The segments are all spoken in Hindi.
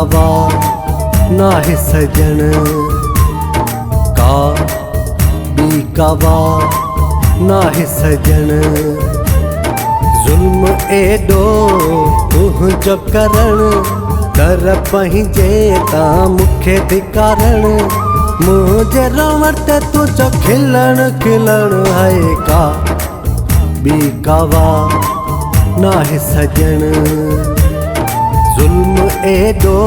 कावा नाहे सजन का बी कावा नाहे सजन जुल्म एडो तुझो करण कर पंहिंजे ता मुखे धिकारण मुझे रोवण ते तुझो खिलण खिलण है का बी कावा नाहे सजन जुल्म एडो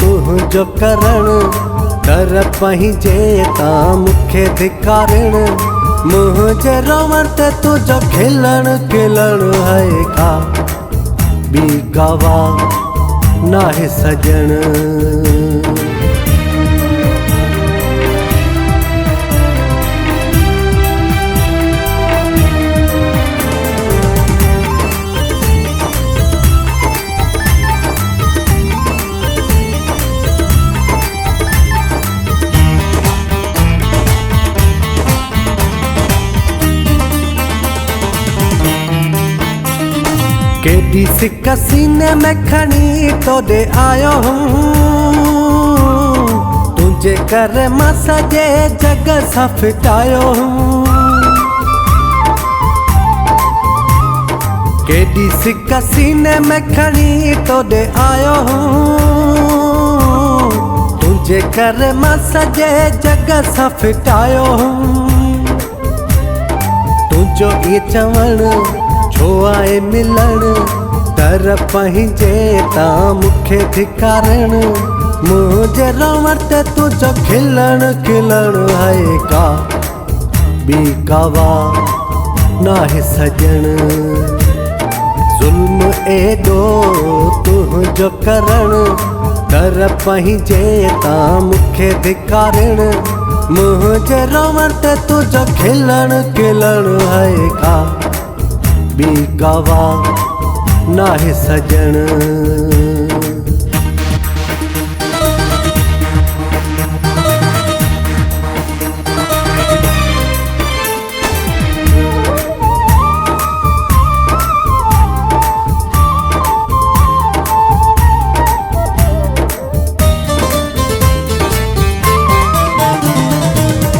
तुझो करण कर पंहिंजे ता मुखे धिकारण मुझे रोवण ते तुझो खिलण खिलण है का बी कावा नाहे सजन। केडी सिक सीने में खणी तो दे आयो हूँ तुझे कर मां सजे जग सा फिटायो हूँ। केडी सिक सीने में खणी तो दे आयो हूँ तुझे कर मां सजे जग सा फिटायो हूँ। तुझो ये चवण छो आए मिलण कर पंहिंजे ता मुखे धिकारण मुझे रोवण ते तुझो खिलण खिलण है का बी कावा नाहे सजन जुल्म एडो तुझो करण कर पंहिंजे ता मुखे धिकारण मुझे रोवण ते तुझो खिलण खिलण है का बी कावा नाहे सजन।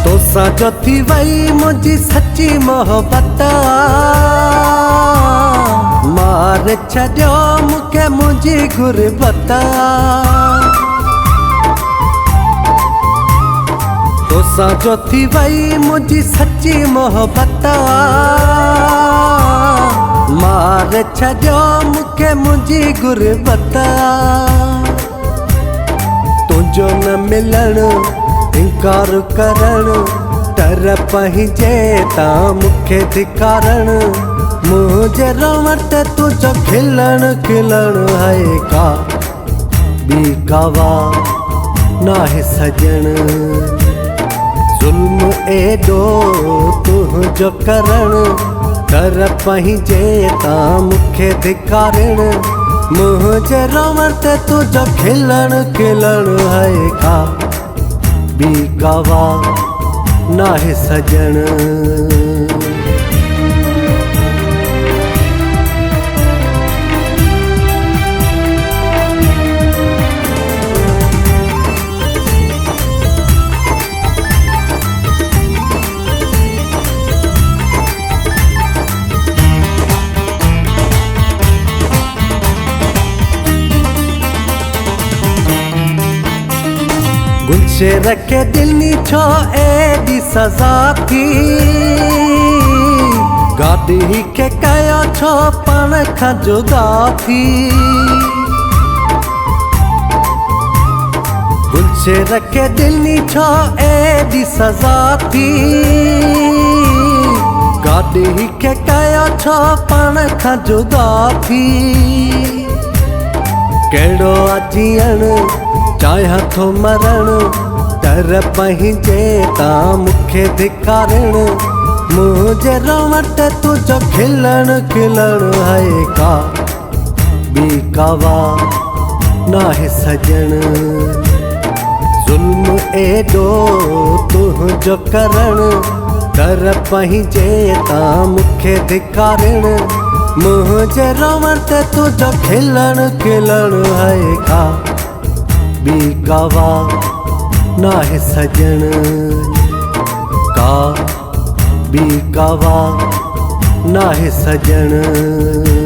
तोसां जो थी वई मुझी सच्ची मोहब्बत मार छॾियो मुखे मुझी गुरबत तोसां जो थी वई मुझी सच्ची मोहब्बत मार छॾियो मुखे मुझी गुरबत तुझो न मिलण इनकार करण तर पंहिंजे ता मुखे धिकारण मुझे रोवण ते तुझो खिलण खिलण है का बी कावा नाहे सजन जुल्म एडो तुझो करण कर पंहिंजे ता मुखे धिकारण मुझे रोवण ते तुझो खिलण खिलण है का बी कावा नाहे सजन। गुलशेर के दिल नी छो एडी सजा थी गाड़ी के कयो छो पाण खां जुदा थी। गुलशेर के दिल नी छो एडी सजा थी गाड़ी के कयो छो पाण खां जुदा थी। केड़ो अजीअण चाहियां थो मरण तर पंहिंजे ता मुखे धिकारण मुझे रोवण ते तुझो खिलण खिलण है का बी कावा नाहे सजन जुल्म एडो तुझो करण कर पंहिंजे ता मुखे धिकारण मुझे रोवण ते तुझो खिलण खिलण है का बी कावा नाहे सजन का बी कावा नाहे सजन।